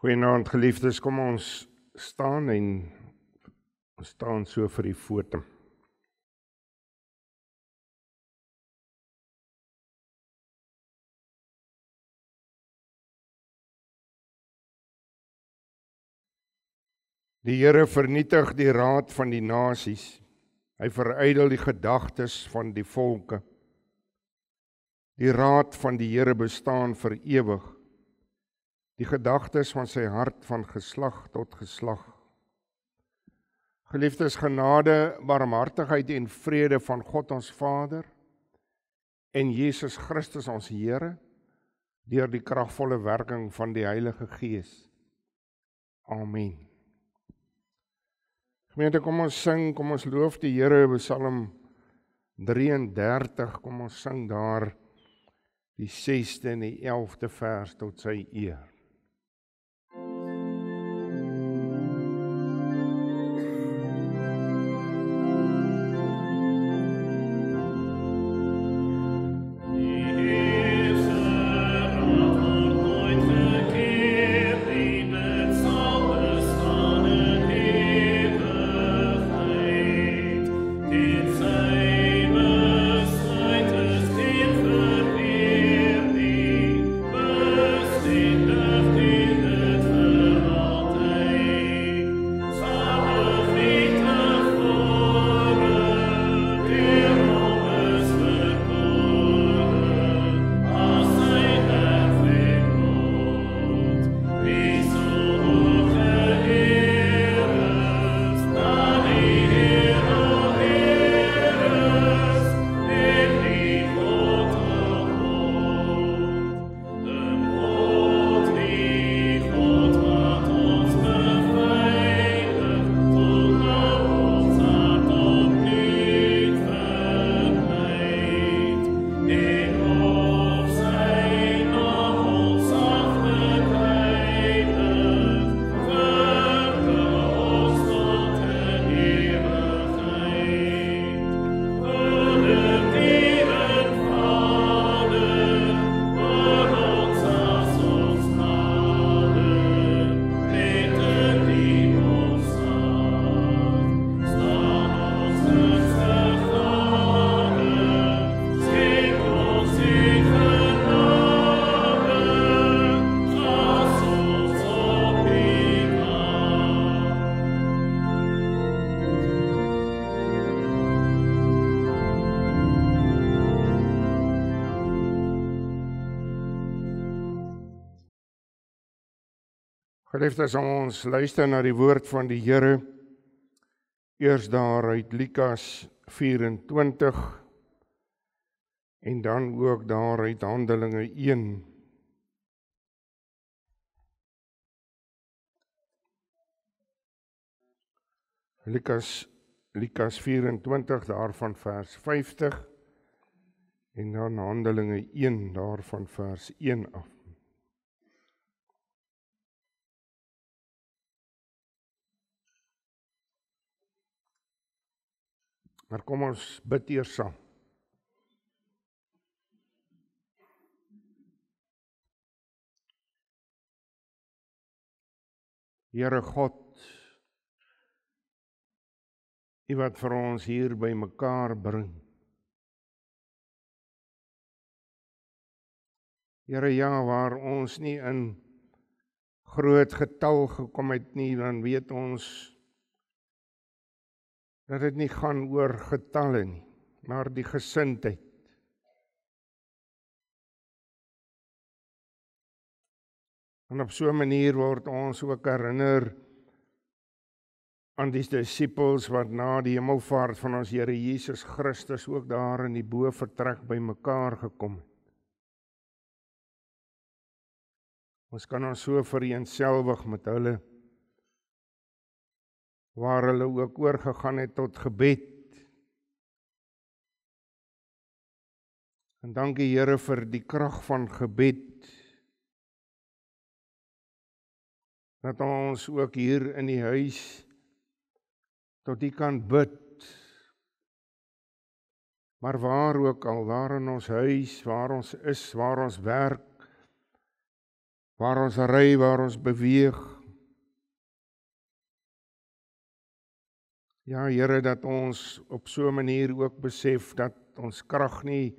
Goeienaand geliefdes, kom ons staan en ons staan so vir die foto. Die Here vernietig die raad van die nasies. Hy verydel die gedagtes van die volke. Die raad van die Here bestaan vir ewig. Die gedagtes van sy hart van geslag tot geslag. Geliefdes, genade, barmhartigheid en vrede van God ons Vader en Jesus Christus ons Here deur die kragvolle werking van die Heilige Gees. Amen. Gemeente, kom ons sing, kom ons loof die Here, Psalm 33, kom ons sing daar die 6de en die 11de vers tot sy eer. Geliefdes, ons luister na die woord van die Here, eers daar uit Lukas 24, en dan ook daar uit Handelinge 1. Lukas 24, daarvan vers 50, en dan Handelinge 1, daarvan vers 1 af. Maar kom ons bid eers saam. Here God, U wat vir ons hier by mekaar bring. Here, ja, waar ons nie in groot getal gekom het nie, dan weet ons dat dit nie gaan oor getalle nie, maar die gesindheid. En op so 'n manier word ons ook herinner aan die disippels wat na die hemelvaart van ons Here Jesus Christus ook daar in die bovertrek by mekaar gekom het. Ons kan ons so vereenselwig met hulle, waar hulle ook oorgegaan het tot gebed. En dankie Here vir die krag van gebed, dat ons ook hier in die huis tot U kan bid. Maar waar ook al, daar in ons huis, waar ons is, waar ons werk, waar ons ry, waar ons beweeg. Ja, Here, dat ons op so 'n manier ook besef dat ons krag nie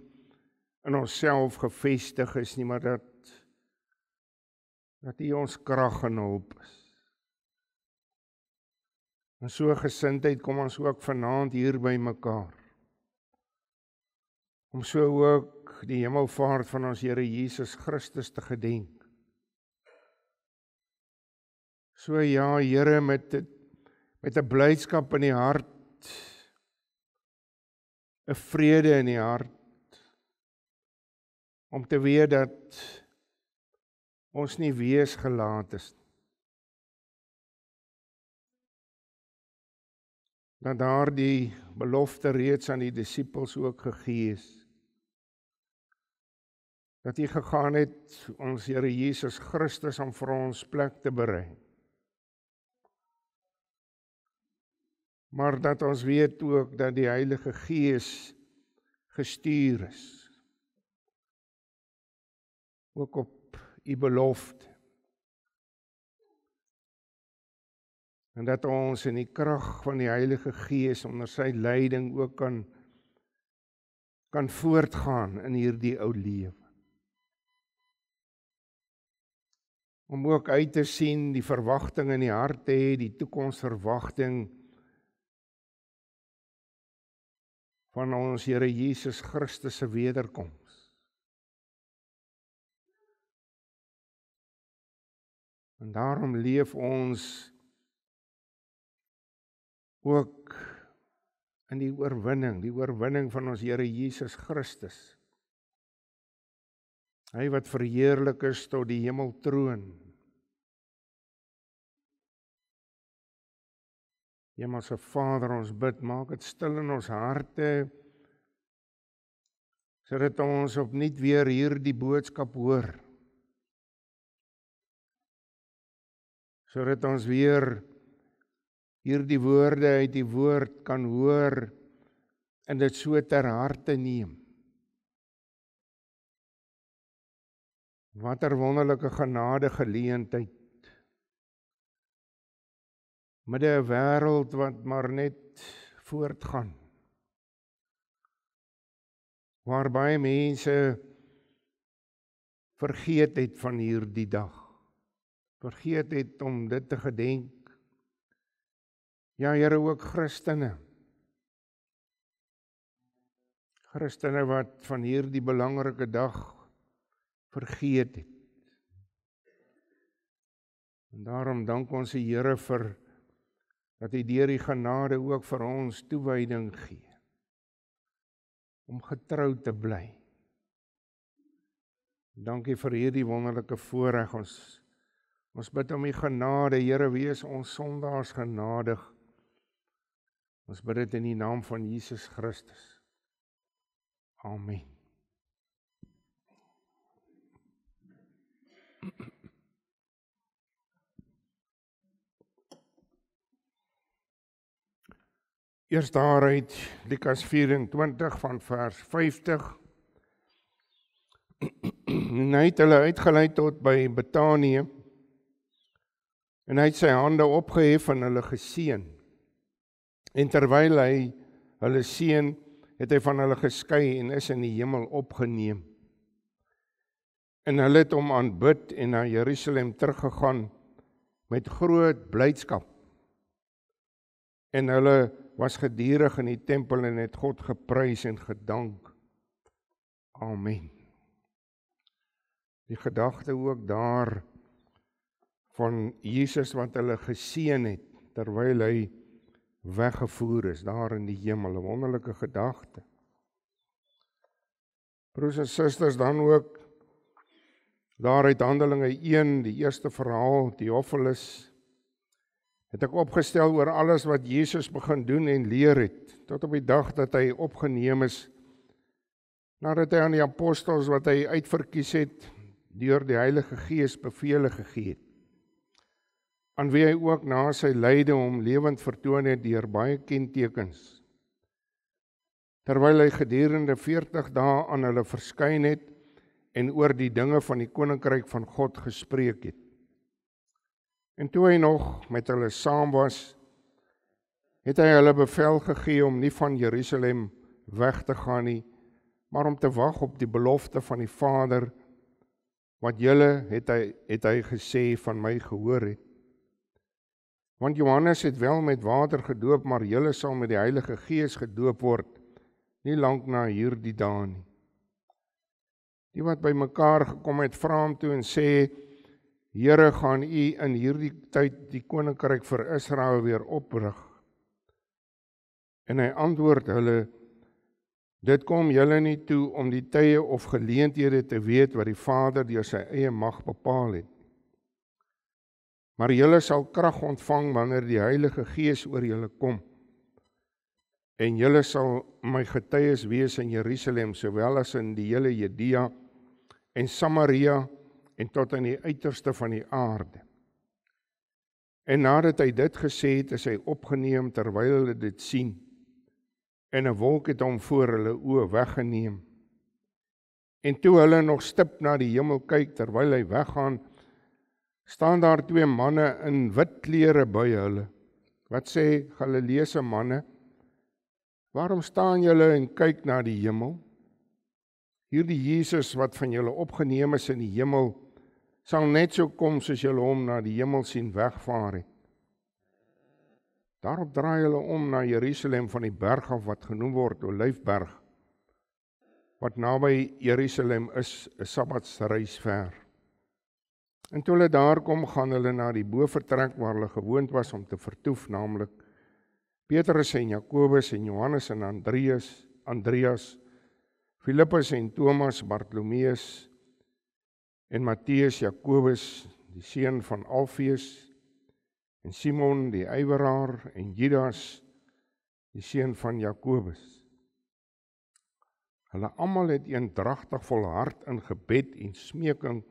in onsself gevestig is nie, maar dat U ons krag en hulp is. In so 'n gesindheid kom ons ook vanaand hier by mekaar, om so ook die hemelvaart van ons Here Jesus Christus te gedenk. So ja, Here, met 'n blydskap in die hart, 'n vrede in die hart, om te weet dat ons nie wees gelaat is. Dat daar die belofte reeds aan die disippels ook gegee is. Dat U gegaan het, ons Here Jesus Christus, om vir ons plek te berei. Maar dat ons weet ook dat die Heilige Gees gestuur is. Ook op U belofte. En dat ons in die krag van die Heilige Gees onder sy leiding ook kan voortgaan in hierdie ou lewe. Om ook uit te sien, die verwagting in die hart te hê, die toekomsverwagting van ons Here Jesus Christus se wederkoms. En daarom leef ons ook in die oorwinning van ons Here Jesus Christus. Hy wat verheerlik is tot die hemeltroon. Hemelse Vader, ons bid, maak dit stil in ons harte, sodat ons opnuut weer hierdie boodskap hoor. Sodat ons weer hierdie woorde uit die woord kan hoor en dit so ter harte neem. Wat 'n wonderlike genade geleentheid. Midde 'n wêreld wat maar net voortgaan. Waar baie mense vergeet het van hierdie dag. Vergeet het om dit te gedenk. Ja, Here, ook Christene. Christene wat van hierdie belangrike dag vergeet het. En daarom dank ons die Here vir dat hy deur die genade ook vir ons toewyding gee. Om getrou te bly. Dankie vir hierdie wonderlike voorreg. Ons bid om die genade, Here, wees ons sondaars genadig. Ons bid dit in die naam van Jesus Christus. Amen. Eerst daaruit Lukas 24 van vers 50. En hy het hulle uitgelei tot by Betanië. En hy het sy hande opgehef en hulle geseën. En terwyl hy hulle seën, het hy van hulle geskei en is in die hemel opgeneem. En hulle het hom aanbid en na Jerusalem teruggegaan met groot blydskap. En hulle was gedurig in die tempel en het God geprys en gedank. Amen. Die gedagte ook daar van Jesus wat hulle geseën het, terwyl hy weggevoer is, daar in die hemel, 'n wonderlike gedagte. Broers en susters, dan ook, daar uit Handelinge 1, die eerste verhaal, Theophilus, het ek opgestel oor alles wat Jesus begin doen en leer het, tot op die dag dat hy opgeneem is, nadat hy aan die apostels wat hy uitverkies het, deur die Heilige Gees bevele gegee het, aan wie hy ook na sy lyde hom lewend vertoon het deur baie kentekens. Terwyl hy gedurende 40 dae aan hulle verskyn het en oor die dinge van die koninkryk van God gespreek het. En toe hy nog met hulle saam was, het hy hulle bevel gegee om nie van Jerusalem weg te gaan nie, maar om te wag op die belofte van die Vader, wat julle, het hy gesê, van my gehoor het. Want Johannes het wel met water gedoop, maar julle sal met die Heilige Gees gedoop word, nie lank na hierdie dae nie. Die wat by mekaar gekom het, vra hom toe en sê, Here, gaan u in hierdie tyd die koninkryk vir Israel weer oprig? En hy antwoord hulle, dit kom julle nie toe om die tye of geleenthede te weet wat die Vader deur sy eie mag bepaal het. Maar julle sal krag ontvang wanneer die Heilige Gees oor julle kom. En julle sal my getuies wees in Jerusalem, sowel as in die hele Judea en Samaria en tot aan die uiterste van die aarde. En nadat hy dit gesê het, is hy opgeneem terwyl hulle dit sien, en 'n wolk het hom voor hulle oë weggeneem. En toe hulle nog stip na die hemel kyk terwyl hy weggaan, staan daar 2 manne in wit klere by hulle, wat sê, Galileese manne, waarom staan julle en kyk na die hemel? Hierdie Jesus wat van julle opgeneem is in die hemel, sal net so kom soos julle hom na die hemel sien wegvaar het. Daarop draai hulle om na Jerusalem van die berg af wat genoem word Olyfberg, wat naby Jerusalem is, 'n sabbatsreis ver. En toe hulle daar kom, gaan hulle na die bovertrek waar hulle gewoond was om te vertoef, naamlik Petrus en Jakobus en Johannes en Andreas, Filippus en Thomas, Bartolomeus en Matteus, Jakobus, die seun van Alfeus, en Simon die ywerraar en Judas, die seun van Jakobus. Hulle almal het eendragtig volhard in gebed en smeking,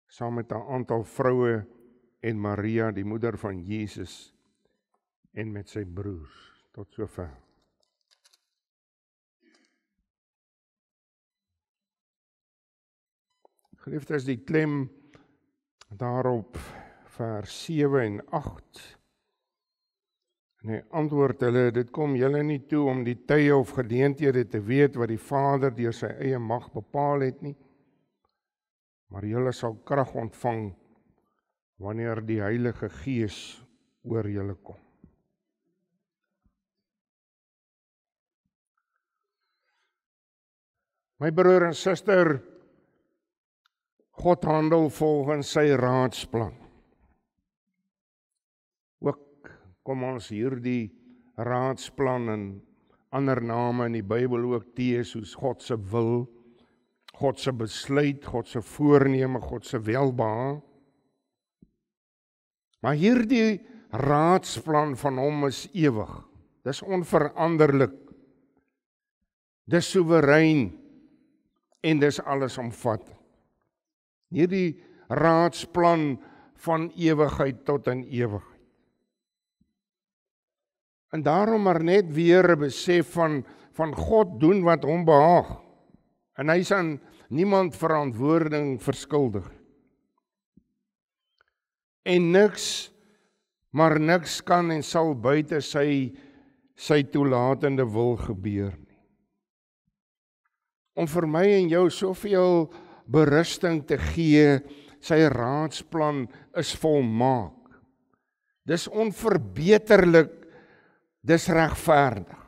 saam met 'n aantal vroue en Maria, die moeder van Jesus, en met sy broers, tot sover. Geliefdes, die klem daarop vers 7 en 8. En hy antwoord hulle, dit kom julle nie toe om die tye of geleenthede te weet wat die Vader deur sy eie mag bepaal het nie, maar julle sal krag ontvang wanneer die Heilige Gees oor julle kom. My broer en suster, God handel volgens sy raadsplan. Ook kom ons hierdie raadsplan en ander name in die Bybel ook teë, soos God se wil, God se besluit, God se voorneme, God se welbehae. Maar hierdie raadsplan van hom is ewig. Dis onveranderlik. Dis soewerein en dis allesomvattend. Hierdie raadsplan van ewigheid tot in ewigheid. En daarom maar net weer 'n besef van God doen wat hom behaag. En hy is aan niemand verantwoording verskuldig. En maar niks kan en sal buite sy toelatende wil gebeur nie. Om vir my en jou soveel berusting te gee, sy raadsplan is volmaak. Dis onverbeterlik, dis regverdig.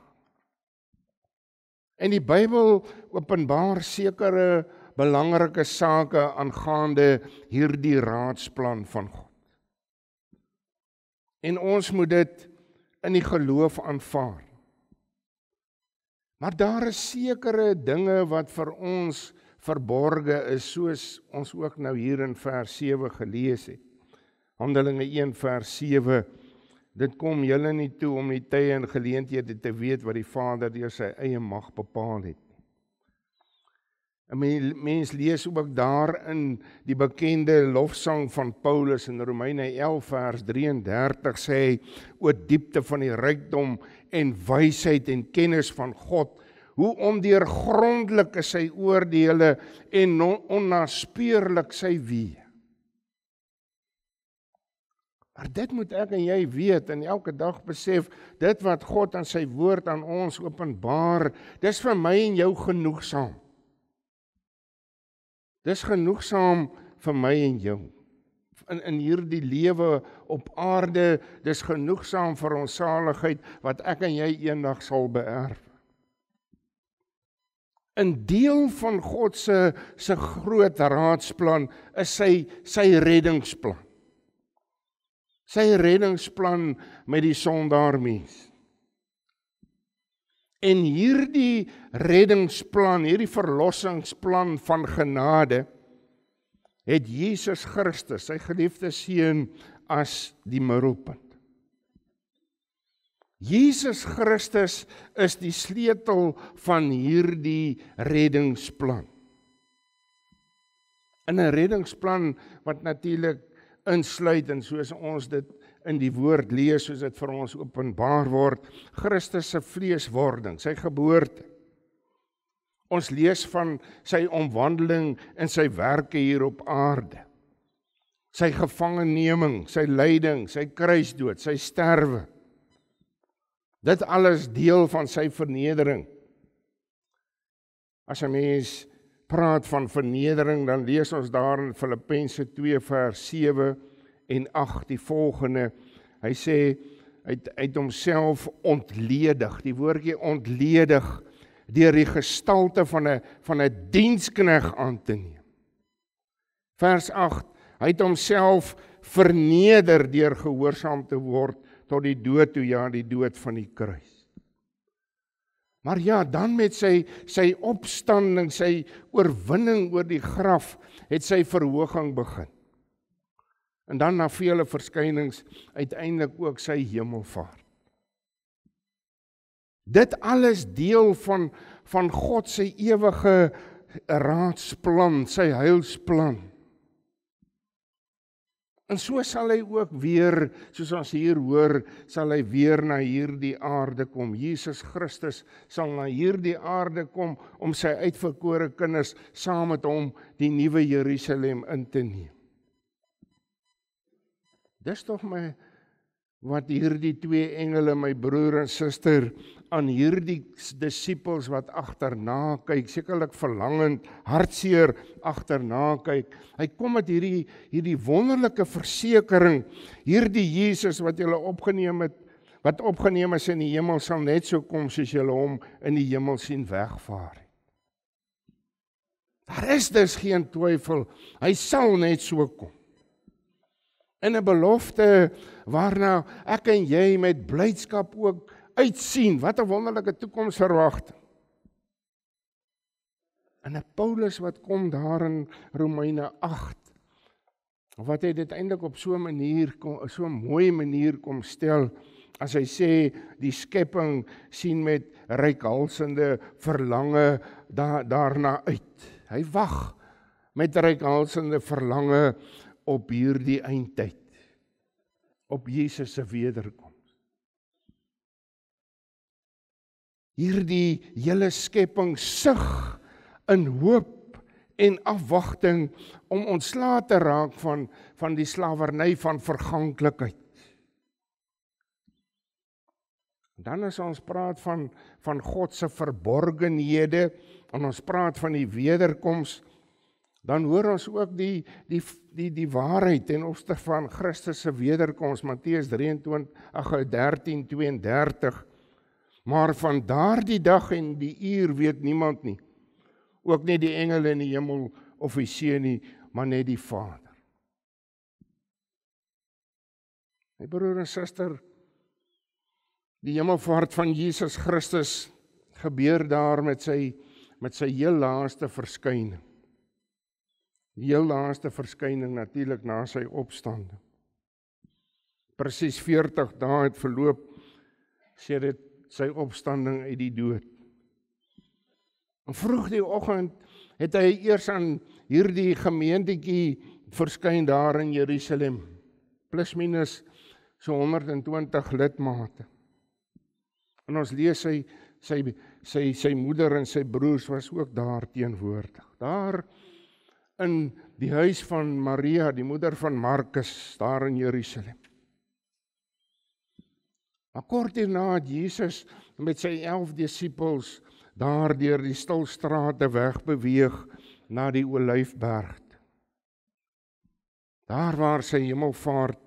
En die Bybel openbaar sekere belangrike sake aangaande hierdie raadsplan van God. En ons moet dit in die geloof aanvaar. Maar daar is sekere dinge wat vir ons verborge is, soos ons ook nou hier in vers 7 gelees het. Handelinge 1 vers 7, dit kom julle nie toe om die tye en geleenthede te weet wat die Vader deur sy eie mag bepaal het. 'n Mens lees ook daarin die bekende lofsang van Paulus in Romeine 11 vers 33 sê hy, o diepte van die rykdom en wysheid en kennis van God, Hoe ondeurgrondelik is sy oordeele en onnaspeurlik sy weë. Maar dit moet ek en jy weet en elke dag besef, dit wat God aan sy woord aan ons openbaar, dis vir my en jou genoegsaam. Dis genoegsaam vir my en jou. In hierdie lewe op aarde, dis genoegsaam vir ons saligheid, wat ek en jy eendag sal beerf. 'n deel van God se groot raadsplan is sy reddingsplan. Sy reddingsplan met die sondaarmens. En hierdie reddingsplan, hierdie verlossingsplan van genade, het Jesus Christus, sy geliefde seun, as die middelpunt. Jesus Christus is die sleutel van hierdie reddingsplan. In 'n reddingsplan wat natuurlik insluit, en soos ons dit in die woord lees, soos dit vir ons openbaar word, Christus se vleeswording, sy geboorte. Ons lees van sy omwandeling en sy werke hier op aarde. Sy gevangenneming, sy lyding, sy kruisdood, sy sterwe. Dit alles deel van sy vernedering. As 'n mens praat van vernedering, dan lees ons daar in Filippense 2 vers 7 en 8 die volgende. Hy sê, hy het homself ontledig, die woordjie ontledig, deur die gestalte van 'n diensknegt aan te neem. Vers 8, hy het homself verneder deur gehoorsaam te word tot die dood toe, ja, die dood van die kruis. Maar ja, dan met sy opstanding, sy oorwinning oor die graf, het sy verhoging begin. En dan na vele verskynings, uiteindelik ook sy hemelvaart. Dit alles deel van God sy ewige raadsplan, sy heilsplan. En so sal hy ook weer, soos ons hier hoor, sal hy weer na hierdie aarde kom. Jesus Christus sal na hierdie aarde kom om sy uitverkore kinders saam met hom die nuwe Jerusalem in te neem. Dis tog wat hierdie twee engele, my broer en suster, aan hierdie disippels wat agterna kyk, sekerlik verlangend, hartseer agterna kyk. Hy kom met hierdie wonderlike versekering, hierdie Jesus wat julle wat opgeneem is in die hemel, sal net so kom soos julle hom in die hemel sien wegvaar. Daar is dus geen twyfel, hy sal net so kom. In 'n belofte waarna ek en jy met blydskap ook uitsien, wat 'n wonderlike toekomsverwagting. En 'n Paulus wat kom daar in Romeine 8, wat hy dit eintlik op so 'n mooi manier kom stel, as hy sê, die skepping sien met reikhalsende verlange daarna uit. Hy wag met reikhalsende verlange op hierdie eindtyd, op Jesus se wederkoms. Hierdie hele skepping sug in hoop en afwagting om ontslae te raak van die slawerny van verganklikheid. Dan as ons praat van God se verborgenhede, en ons praat van die wederkoms, dan hoor ons ook die waarheid ten opsigte van Christus se wederkoms, Matteus 13:32. Maar van daardie dag en die uur weet niemand nie, ook nie die engele in die hemel of die seun nie, maar net die Vader. My broer en suster, die hemelvaart van Jesus Christus gebeur daar met sy heel laaste verskyning. Die heel laaste verskyning natuurlik na sy opstanding. Presies 40 dae het verloop sedert sy opstanding uit die dood. En vroeg die oggend het hy eers aan hierdie gemeentetjie verskyn daar in Jerusalem, plus minus so 120 lidmate. En ons lees sy moeder en sy broers was ook daar teenwoordig. Daar in die huis van Maria, die moeder van Markus, daar in Jerusalem. Maar kort hierna het Jesus met sy 11 disippels daar deur die stil strate wegbeweeg na die Olyfberg. Daar waar sy hemelvaart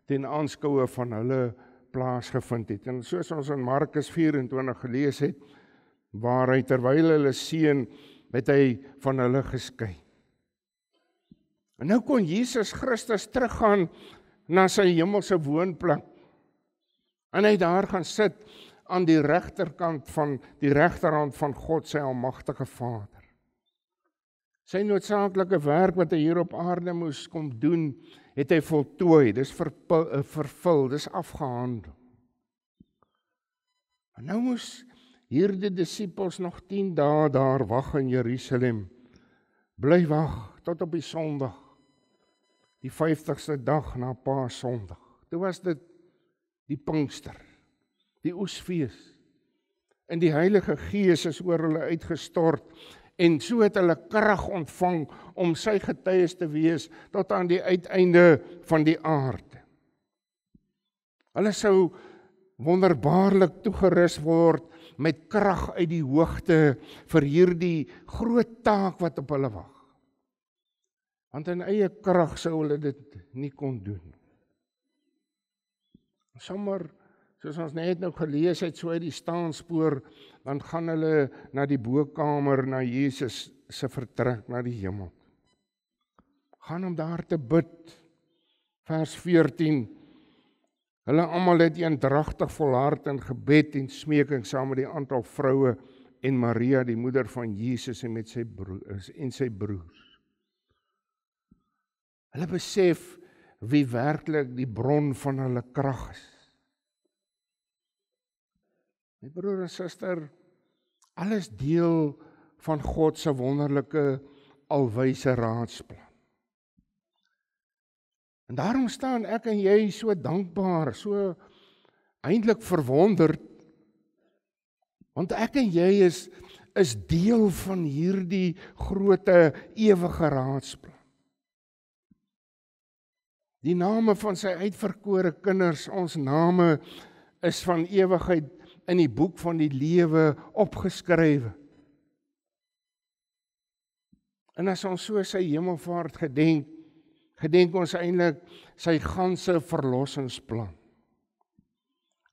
ten aanskoue van hulle plaasgevind het. En soos ons in Markus 24 gelees het, waar hy terwyl hulle seën, het hy van hulle geskei. En nou kon Jesus Christus teruggaan na sy hemelse woonplek. En hy daar gaan sit aan die regterkant van die regterhand van God, sy almagtige Vader. Sy noodsaaklike werk wat hy hier op aarde moes kom doen, het hy voltooi, dis vervul, dis afgehandel. En nou moes hierdie disippels nog 10 dae daar wag in Jerusalem, bly wag tot op die Sondag, die 50ste dag na Paasondag. Toe was dit die Pinkster, die oesfees, en die Heilige Gees is oor hulle uitgestort, en so het hulle krag ontvang om sy getuies te wees tot aan die uiteinde van die aarde. Hulle sou wonderbaarlik toegerus word met krag uit die hoogte vir hierdie groot taak wat op hulle wag. Want in eie krag sou hulle dit nie kon doen. Sommer, soos ons net nou gelees het, so uit die staanspoor, dan gaan hulle na die bokamer, na Jesus se vertrek, na die hemel. Gaan om daar te bid, vers 14, hulle almal het eendragtig volhard in gebed en smeking saam met die aantal vroue en Maria, die moeder van Jesus en met sy broers. Hulle besef wie werklik die bron van hulle krag is. My broer en suster, alles deel van God se wonderlike alwyse raadsplan. En daarom staan ek en jy so dankbaar, so eintlik verwonderd, want ek en jy is deel van hierdie groote ewige raadsplan. Die name van sy uitverkore kinders, ons name is van ewigheid in die boek van die lewe opgeskrywe. En as ons so sy hemelvaart gedenk ons eintlik sy ganse verlossingsplan.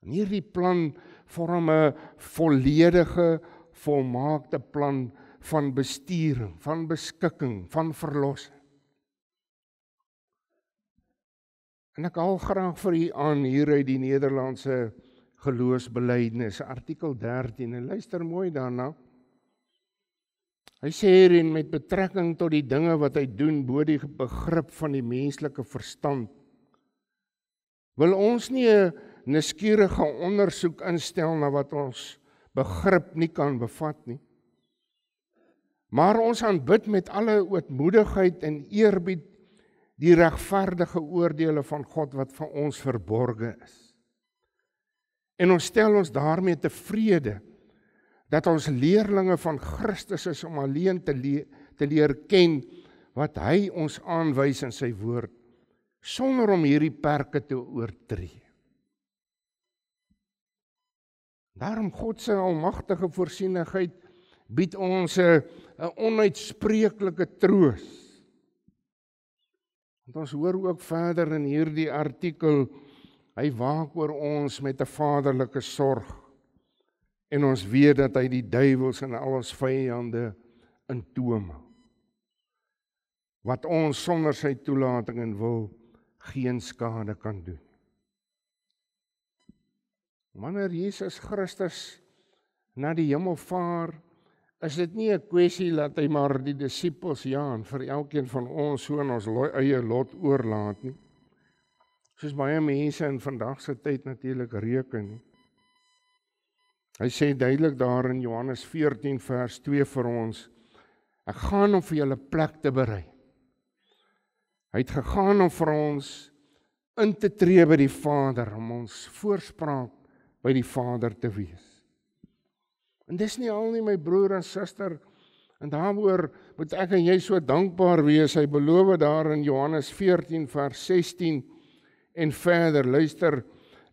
En hierdie plan vorm 'n volledige, volmaakte plan van besturing, van beskikking, van verlossing. En ek haal graag vir u aan hier uit die Nederlandse geloofsbelijdenis, artikel 13, en luister mooi daarna. Hy sê hierin met betrekking tot die dinge wat hy doen bo die begrip van die menslike verstand, wil ons nie 'n nuuskierige ondersoek instel na wat ons begrip nie kan bevat nie, maar ons aanbid met alle ootmoedigheid en eerbied die regverdige oordeele van God wat vir ons verborge is. En ons stel ons daarmee tevrede dat ons leerlinge van Christus is om alleen te leer ken wat hy ons aanwys in sy woord, sonder om hierdie perke te oortree. Daarom God se almagtige voorsienigheid bied ons 'n onuitspreeklike troos. Want ons hoor ook verder in hierdie artikel, hy waak oor ons met 'n vaderlike sorg, en ons weet dat hy die duiwels en al ons vyande in toom hou, wat ons sonder sy toelating en wil geen skade kan doen. Wanneer Jesus Christus na die hemel vaar, is dit nie 'n kwessie dat hy maar die disippels en vir elkeen van ons so in ons eie lot oorlaat nie. Soos baie mense in vandag se tyd natuurlik reken nie. Hy sê duidelik daar in Johannes 14 vers 2 vir ons, ek gaan om vir julle plek te berei. Hy het gegaan om vir ons in te tree by die Vader, om ons voorspraak by die Vader te wees. En dis nie al nie, my broer en suster, en daaroor moet ek en jy so dankbaar wees. Hy beloof daar in Johannes 14 vers 16 en verder, luister,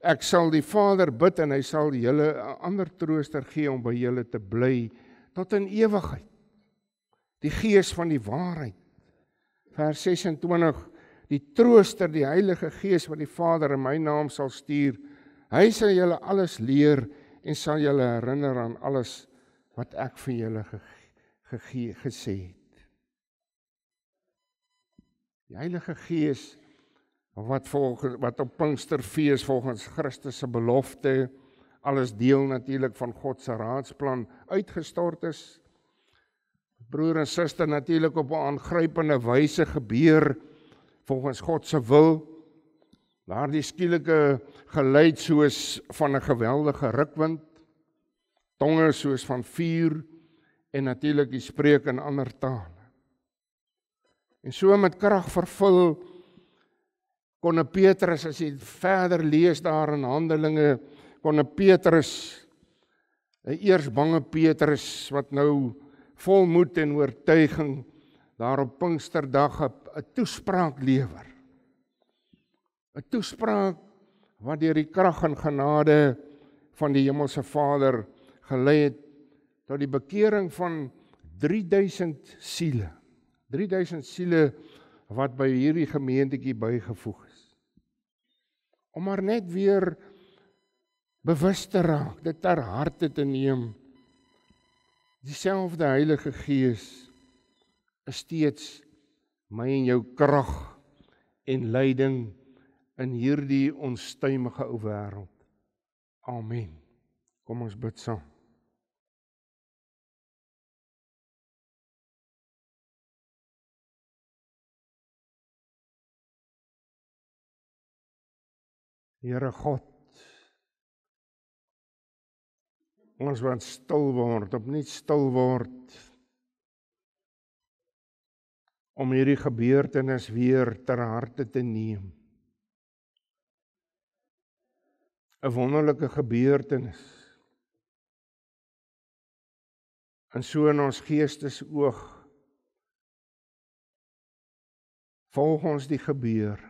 ek sal die Vader bid en hy sal julle 'n ander trooster gee om by julle te bly tot in ewigheid. Die Gees van die waarheid. Vers 26, die trooster, die Heilige Gees wat die Vader in my naam sal stuur, hy sal julle alles leer en sal julle herinner aan alles wat ek vir julle gesê het. Die Heilige Gees wat op Pinksterfees volgens Christus se belofte, alles deel natuurlik van God se raadsplan, uitgestort is. Broer en suster, natuurlik op 'n aangrypende wyse gebeur volgens God se wil. Daardie skielike geluid soos van 'n geweldige rukwind, tonge soos van vuur en natuurlik die spreek in ander tale. En so met krag vervul kon Petrus, as jy verder lees daar in Handelinge, kon Petrus, 'n eers bange Petrus wat nou vol moed en oortuiging daar op Pinksterdag 'n toespraak lewer. 'n Toespraak wat deur die krag en genade van die Hemelse Vader gelei het tot die bekering van 3000 siele. 3000 siele wat by hierdie gemeentetjie bygevoeg is. Om maar net weer bewus te raak, dit ter harte te neem. Dieselfde Heilige Gees is steeds my en jou krag en leiding in hierdie onstuimige ou wêreld. Amen. Kom ons bid saam. Here God, ons wat stil word, opnuut stil word, om hierdie gebeurtenis weer ter harte te neem. 'n Wonderlike gebeurtenis. En so in ons geestesoog volg ons die gebeur.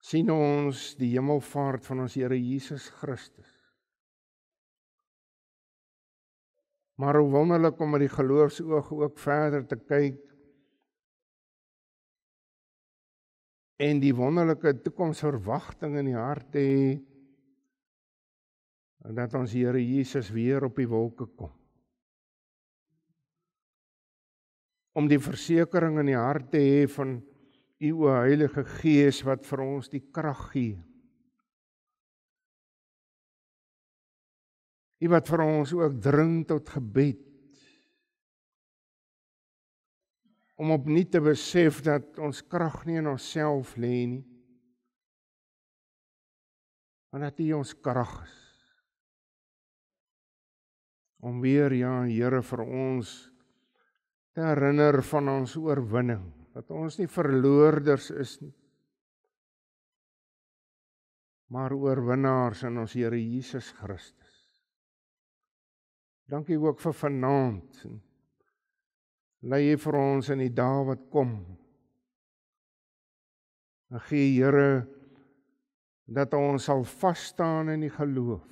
Sien ons die hemelvaart van ons Here Jesus Christus. Maar hoe wonderlik om met die geloofsoog ook verder te kyk en die wonderlike toekomsverwagting in die hart te hê, en dat ons Here Jesus weer op die wolke kom. Om die versekering in die hart te hê van U Heilige Gees wat vir ons die krag gee. U wat vir ons ook dring tot gebed. Om opnuut te besef dat ons krag nie in onsself lê nie, maar dat U ons krag is. Om weer, ja, Here, vir ons te herinner van ons oorwinning, dat ons nie verloorders is nie, maar oorwinnaars in ons Here Jesus Christus. Dankie ook vir vanaand. Lei U vir ons in die dae wat kom. En gee, Here, dat ons sal vas staan in die geloof.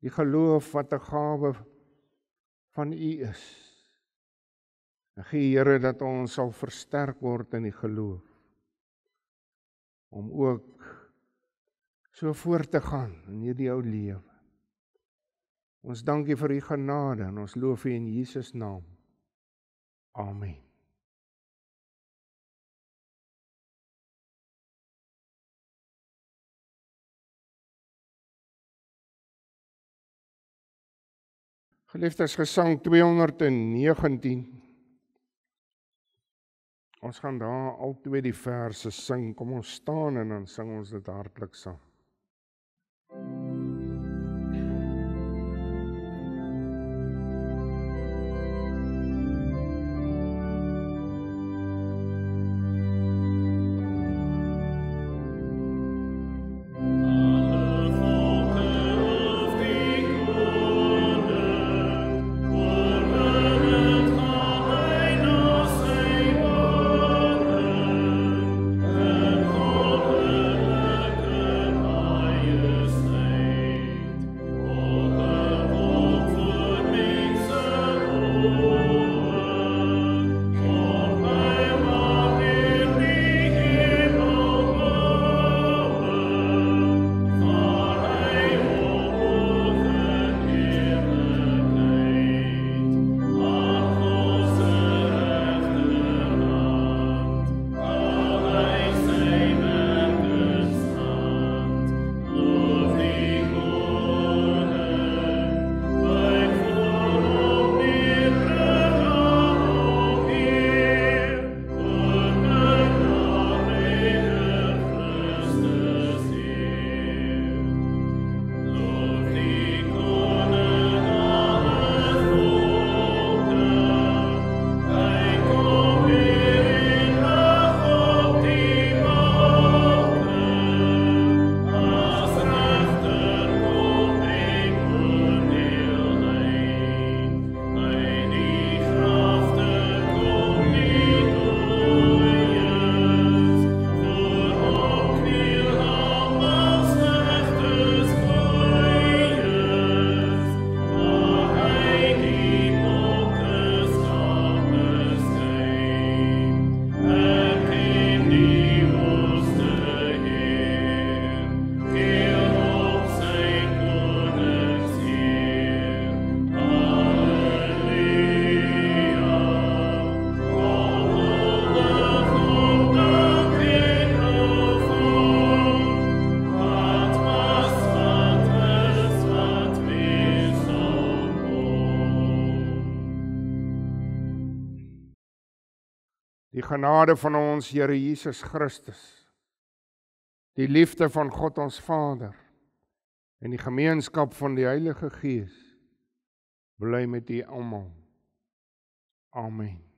Die geloof wat 'n gawe van U is. En gee, Here, dat ons sal versterk word in die geloof. Om ook so voort te gaan in hierdie ou lewe. Ons dank U vir U genade en ons loof U in Jesus naam. Amen. Geliefdes, gesang 219. Ons gaan daar al twee die verse sing. Kom ons staan en dan sing ons dit hartlik saam. Alle volken Die genade van ons Here Jesus Christus, die liefde van God ons Vader en die gemeenskap van die Heilige Gees bly met u almal. Amen.